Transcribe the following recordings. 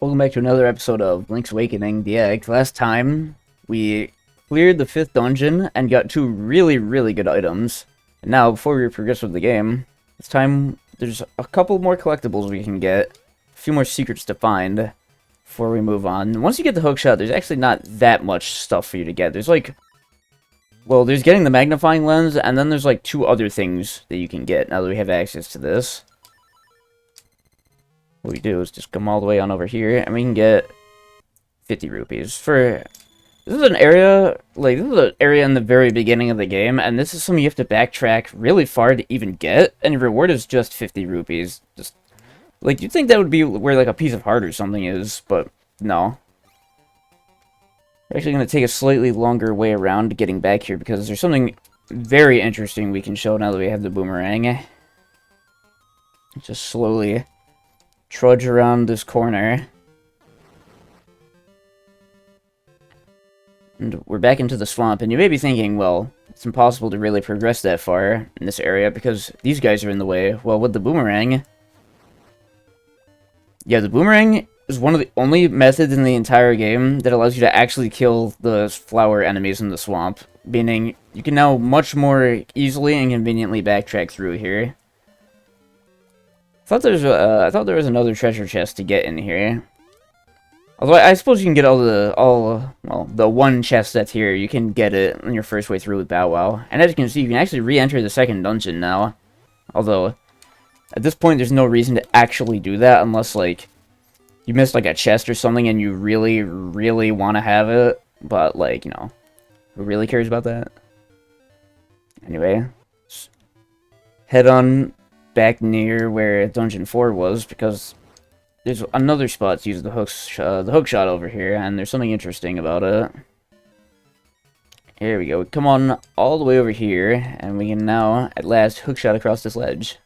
Welcome back to another episode of Link's Awakening, the Egg. Last time, we cleared the 5th dungeon and got 2 really good items. And now, before we progress with the game, this time, there's a couple more collectibles we can get, a few more secrets to find before we move on. Once you get the hookshot, there's actually not that much stuff for you to get. There's there's getting the magnifying lens, and then there's like 2 other things that you can get now that we have access to this. What we do is just come all the way on over here, and we can get 50 rupees. This is an area, in the very beginning of the game, and this is something you have to backtrack really far to even get, and your reward is just 50 rupees. You'd think that would be where, a piece of heart or something is, but no. We're actually going to take a slightly longer way around getting back here, because there's something very interesting we can show now that we have the boomerang. Just slowly trudge around this corner. And we're back into the swamp, and you may be thinking, well, it's impossible to really progress that far in this area because these guys are in the way. Well, with the boomerang... Yeah, the boomerang is one of the only methods in the entire game that allows you to actually kill the flower enemies in the swamp, meaning you can now much more easily and conveniently backtrack through here. I thought there was another treasure chest to get in here. Although I suppose you can get the one chest that's here. You can get it on your first way through with Bow Wow. And as you can see, you can actually re-enter the second dungeon now. Although, at this point, there's no reason to actually do that unless, you missed, a chest or something and you really want to have it. But, who really cares about that? Anyway, head on back near where Dungeon 4 was, because there's another spot to use the hook shot over here, and there's something interesting about it. Here we go. Come on all the way over here, and we can now, at last, hook shot across this ledge.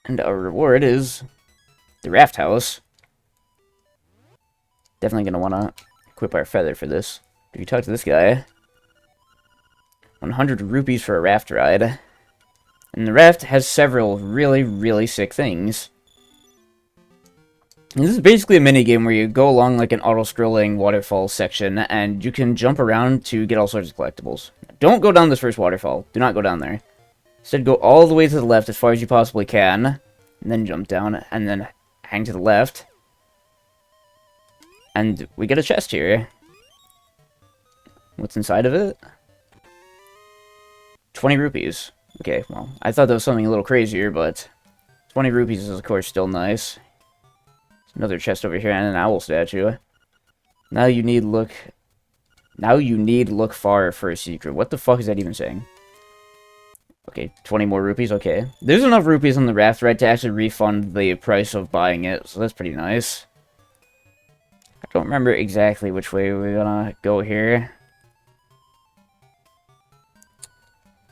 And our reward is the Raft House. Definitely going to want to equip our feather for this. If you talk to this guy... 100 rupees for a raft ride. And the raft has several really sick things. And this is basically a minigame where you go along an auto-scrolling waterfall section, and you can jump around to get all sorts of collectibles. Don't go down this first waterfall. Do not go down there. Instead, go all the way to the left as far as you possibly can, and then jump down, and then hang to the left. And we get a chest here. What's inside of it? 20 rupees. Okay, well, I thought that was something a little crazier, but 20 rupees is, of course, still nice. There's another chest over here and an owl statue. Now you need look far for a secret. What the fuck is that even saying? Okay, 20 more rupees, okay. There's enough rupees on the raft ride to actually refund the price of buying it, so that's pretty nice. I don't remember exactly which way we're gonna go here.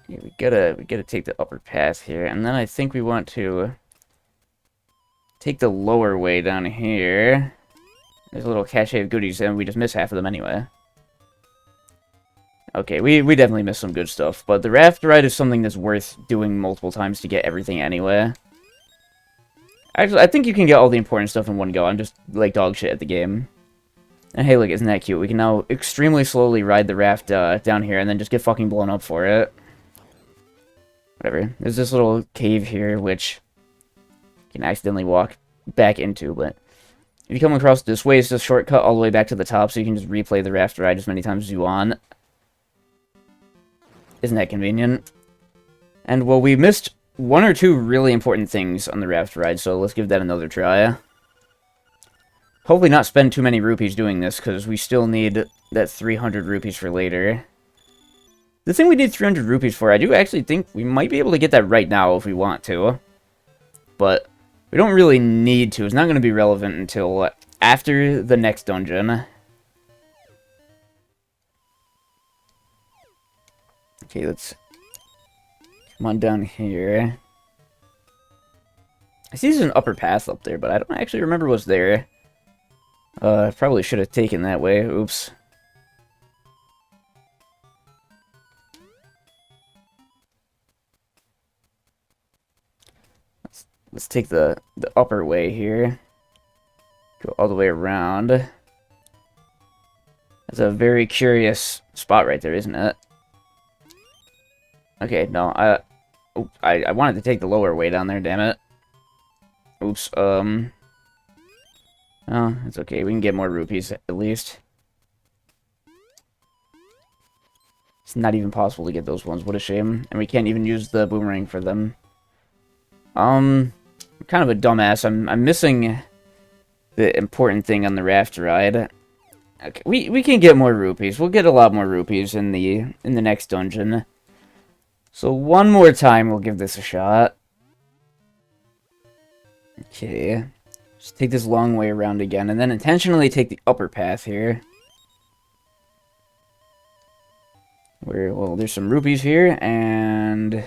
Yeah, we gotta take the upper path here, and then I think we want to take the lower way down here. There's a little cache of goodies, and we just miss half of them anyway. Okay, we definitely missed some good stuff, but the raft ride is something that's worth doing multiple times to get everything anyway. Actually, I think you can get all the important stuff in one go. I'm just, dog shit at the game. And hey, look, isn't that cute? We can now extremely slowly ride the raft down here, and then just get fucking blown up for it. Whatever. There's this little cave here, which you can accidentally walk back into, but if you come across this way, it's just a shortcut all the way back to the top, so you can just replay the raft ride as many times as you want. Isn't that convenient? And, well, we missed 1 or 2 really important things on the raft ride, so let's give that another try. Hopefully not spend too many rupees doing this, because we still need that 300 rupees for later. The thing we need 300 rupees for, I do actually think we might be able to get that right now if we want to. But we don't really need to. It's not going to be relevant until after the next dungeon. Okay, let's come on down here. I see there's an upper path up there, but I don't actually remember what's there. I probably should have taken that way. Oops. Let's take the upper way here. Go all the way around. That's a very curious spot right there, isn't it? Okay, no, I wanted to take the lower way down there, damn it. Oops, oh, it's okay, we can get more rupees at least. It's not even possible to get those ones, what a shame. And we can't even use the boomerang for them. I'm kind of a dumbass, I'm missing the important thing on the raft ride. Okay, we can get more rupees. We'll get a lot more rupees in the next dungeon. So one more time we'll give this a shot. Okay. Just take this long way around again and then intentionally take the upper path here. Well, there's some rupees here and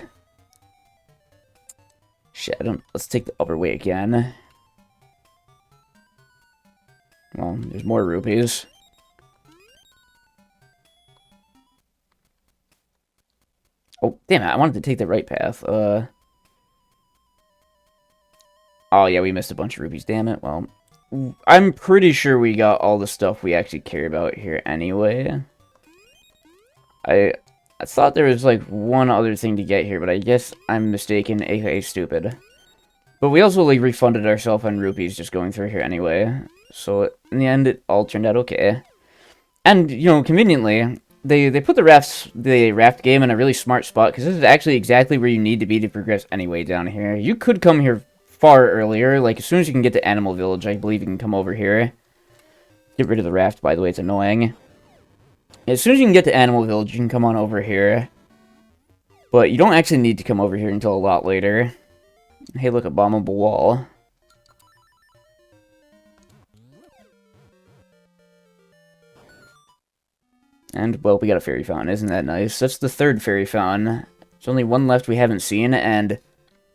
shit, let's take the upper way again. Well, there's more rupees. Oh, damn it, I wanted to take the right path. Oh, yeah, we missed a bunch of rupees, damn it. Well, I'm pretty sure we got all the stuff we actually care about here anyway. I thought there was, like, one other thing to get here, but I guess I'm mistaken, aka stupid. But we also, like, refunded ourselves on rupees just going through here anyway. So, in the end, it all turned out okay. And, you know, conveniently, they put the raft game in a really smart spot, because this is actually exactly where you need to be to progress anyway down here. You could come here far earlier, like, as soon as you can get to Animal Village, I believe you can come over here. Get rid of the raft, by the way, it's annoying. As soon as you can get to Animal Village, you can come on over here. But you don't actually need to come over here until a lot later. Hey, look, a bombable wall. And, well, we got a fairy fountain, isn't that nice? That's the third fairy fountain. There's only one left we haven't seen, and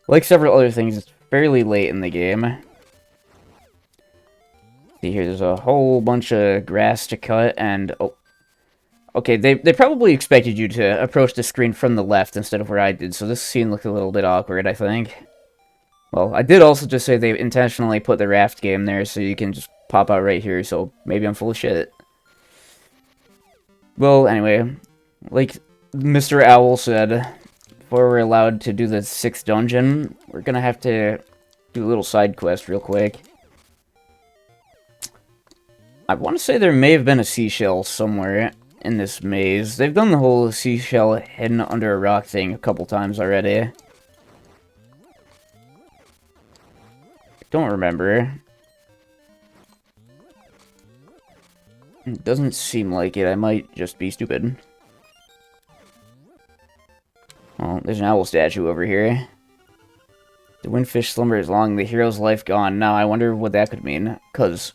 like several other things, it's fairly late in the game. See here, there's a whole bunch of grass to cut, and oh, okay, they probably expected you to approach the screen from the left instead of where I did, so this scene looked a little bit awkward, I think. Well, I did also just say they intentionally put the raft game there, so you can just pop out right here, so maybe I'm full of shit. Well, anyway, like Mr. Owl said, before we're allowed to do the 6th dungeon, we're gonna have to do a little side quest real quick. I want to say there may have been a seashell somewhere in this maze. They've done the whole seashell hidden under a rock thing a couple times already. I don't remember. It doesn't seem like it. I might just be stupid. Oh, there's an owl statue over here. The windfish slumber is long, the hero's life gone. Now, I wonder what that could mean. Because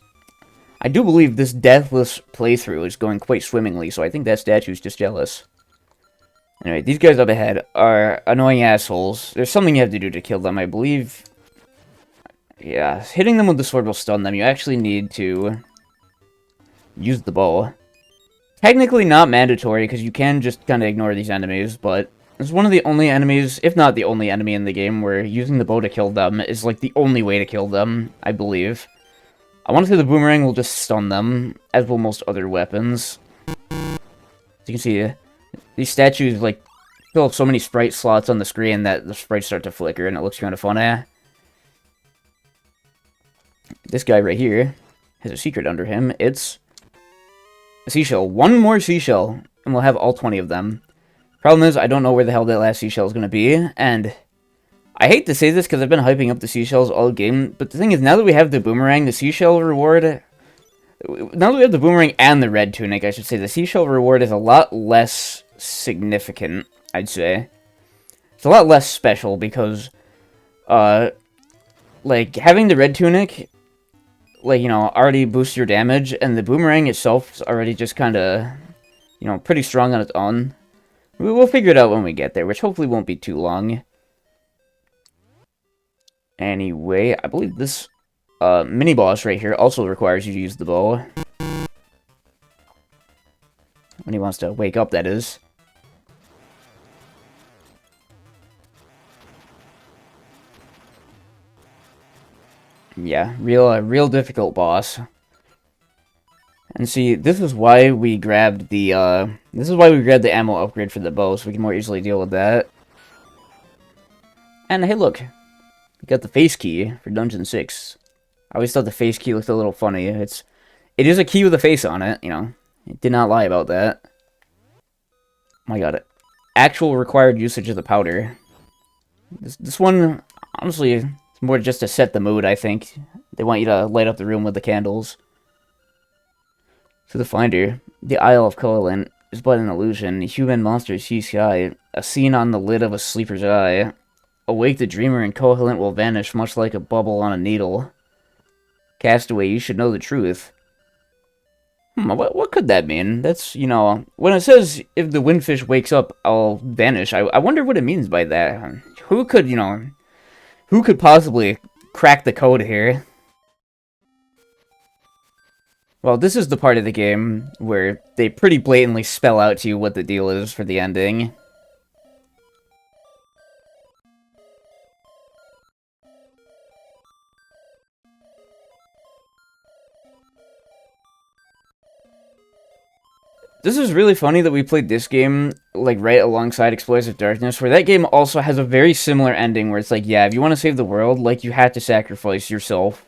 I do believe this deathless playthrough is going quite swimmingly, so I think that statue's just jealous. Anyway, these guys up ahead are annoying assholes. There's something you have to do to kill them, I believe. Yeah, hitting them with the sword will stun them. You actually need to use the bow. Technically not mandatory, because you can just kind of ignore these enemies, but it's one of the only enemies, if not the only enemy in the game, where using the bow to kill them is, like, the only way to kill them, I believe. I want to say the boomerang will just stun them, as will most other weapons. As you can see, these statues, like, fill up so many sprite slots on the screen that the sprites start to flicker, and it looks kind of funny. This guy right here has a secret under him. It's a seashell. One more seashell, and we'll have all 20 of them. Problem is, I don't know where the hell that last seashell is going to be, and I hate to say this because I've been hyping up the seashells all game, but the thing is, now that we have the boomerang, the seashell reward, now that we have the boomerang and the red tunic, I should say, the seashell reward is a lot less significant, I'd say. It's a lot less special because, like, having the red tunic, like, you know, already boosts your damage, and the boomerang itself is already just kind of, you know, pretty strong on its own. We'll figure it out when we get there, which hopefully won't be too long. Anyway, I believe this mini-boss right here also requires you to use the bow. When he wants to wake up, that is. Yeah, real difficult boss. And see, this is why we grabbed the ammo upgrade for the bow, so we can more easily deal with that. And hey, look, we got the face key for Dungeon 6. I always thought the face key looked a little funny. It is a key with a face on it, you know. It did not lie about that. Oh my god. Actual required usage of the powder. This one, honestly, it's more just to set the mood, I think. They want you to light up the room with the candles. To the Finder, the Isle of Koholint is but an illusion. Human monsters see sky, a scene on the lid of a sleeper's eye. Awake the dreamer and Koholint will vanish much like a bubble on a needle. Castaway, you should know the truth. What could that mean? That's, you know, when it says if the windfish wakes up, I'll vanish, I wonder what it means by that. Who could, you know, who could possibly crack the code here? Well, this is the part of the game where they pretty blatantly spell out to you what the deal is for the ending. This is really funny that we played this game, like, right alongside Explosive Darkness, where that game also has a very similar ending, where it's like, yeah, if you want to save the world, like, you have to sacrifice yourself.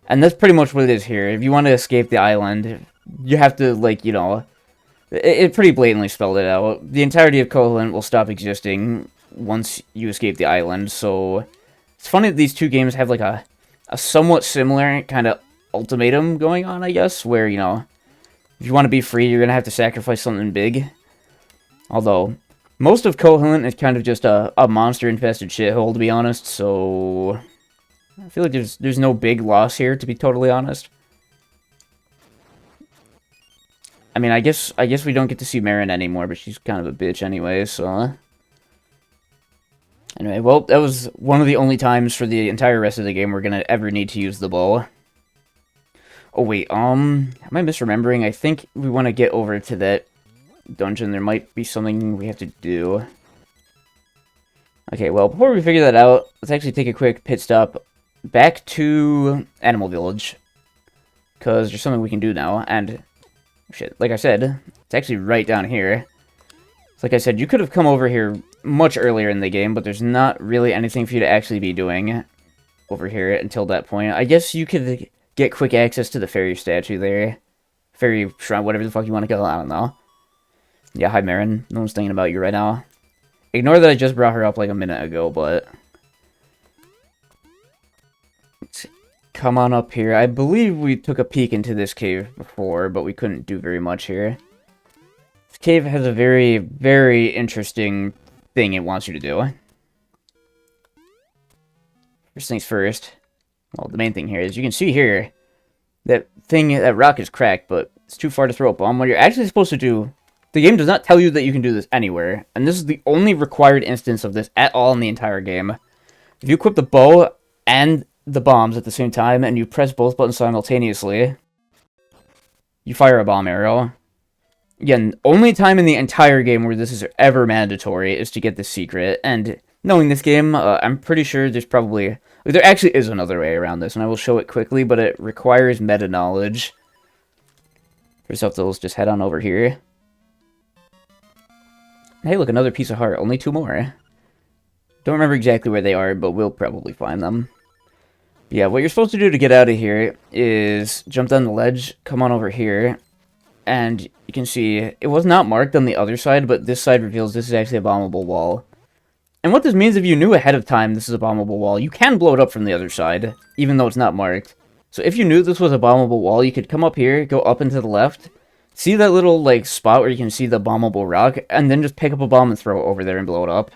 And that's pretty much what it is here. If you want to escape the island, you have to, like, you know, it pretty blatantly spelled it out. The entirety of Koholint will stop existing once you escape the island, so it's funny that these two games have, like, a somewhat similar kind of ultimatum going on, I guess, where, you know, if you want to be free, you're going to have to sacrifice something big. Although, most of Koholint is kind of just a monster-infested shithole, to be honest, so I feel like there's no big loss here, to be totally honest. I mean, I guess we don't get to see Marin anymore, but she's kind of a bitch anyway, so... Anyway, well, that was one of the only times for the entire rest of the game we're going to ever need to use the bow. Oh, wait, am I misremembering? I think we want to get over to that dungeon. There might be something we have to do. Okay, well, before we figure that out, let's actually take a quick pit stop back to Animal Village. Because there's something we can do now, and... shit, like I said, it's actually right down here. So like I said, you could have come over here much earlier in the game, but there's not really anything for you to actually be doing over here until that point. I guess you could get quick access to the fairy statue there. Fairy shrine, whatever the fuck you want to call it, I don't know. Yeah, hi Marin. No one's thinking about you right now. Ignore that I just brought her up like a minute ago, but... let's come on up here. I believe we took a peek into this cave before, but we couldn't do very much here. This cave has a very, very interesting thing it wants you to do. First things first. Well, the main thing here is you can see here that rock is cracked, but it's too far to throw a bomb. What you're actually supposed to do, the game does not tell you that you can do this anywhere, and this is the only required instance of this at all in the entire game. If you equip the bow and the bombs at the same time, and you press both buttons simultaneously, you fire a bomb arrow. Again, only time in the entire game where this is ever mandatory is to get this secret, and knowing this game, I'm pretty sure there's probably... there actually is another way around this, and I will show it quickly, but it requires meta-knowledge. First off, let's just head on over here. Hey, look, another piece of heart. Only 2 more. Don't remember exactly where they are, but we'll probably find them. Yeah, what you're supposed to do to get out of here is jump down the ledge, come on over here, and you can see it was not marked on the other side, but this side reveals this is actually a bombable wall. And what this means, if you knew ahead of time this is a bombable wall, you can blow it up from the other side, even though it's not marked. So if you knew this was a bombable wall, you could come up here, go up and to the left, see that little, like, spot where you can see the bombable rock, and then just pick up a bomb and throw it over there and blow it up.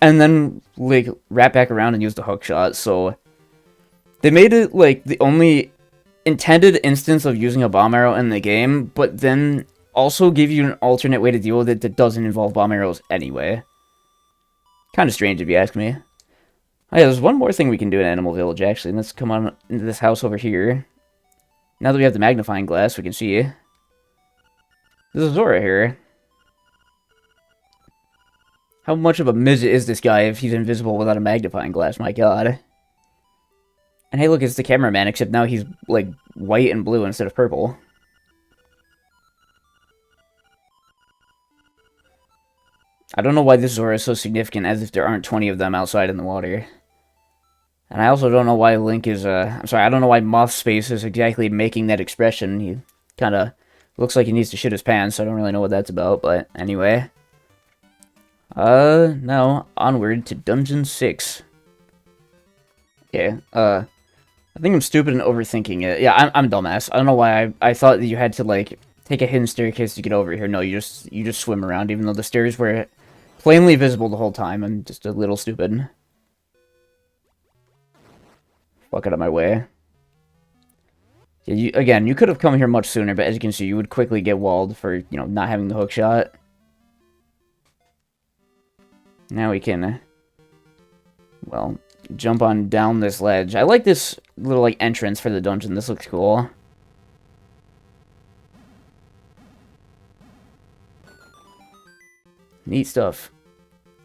And then, like, wrap back around and use the hook shot, so... they made it, like, the only intended instance of using a bomb arrow in the game, but then also give you an alternate way to deal with it that doesn't involve bomb arrows anyway. Kind of strange, if you ask me. Oh yeah, there's one more thing we can do in Animal Village, actually. Let's come on into this house over here. Now that we have the magnifying glass, we can see... there's a Zora here. How much of a midget is this guy if he's invisible without a magnifying glass? My god. And hey, look, it's the cameraman, except now he's, like, white and blue instead of purple. I don't know why this Zora is so significant, as if there aren't 20 of them outside in the water. And I also don't know why Link is, I'm sorry, I don't know why Moth's face is exactly making that expression. He kind of looks like he needs to shit his pants, so I don't really know what that's about, but anyway. Now, onward to Dungeon 6. Okay, I think I'm stupid and overthinking it. Yeah, I'm a dumbass. I don't know why I thought that you had to, like, take a hidden staircase to get over here. No, you just swim around, even though the stairs were plainly visible the whole time. I'm just a little stupid. Fuck out of my way. Yeah, again, you could have come here much sooner, but as you can see, you would quickly get walled for, you know, not having the hook shot. Now we can, well, jump on down this ledge. I like this little, like, entrance for the dungeon. This looks cool. Neat stuff.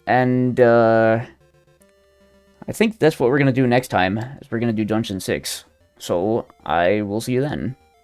And, I think that's what we're gonna do next time, is we're gonna do Dungeon 6. So, I will see you then.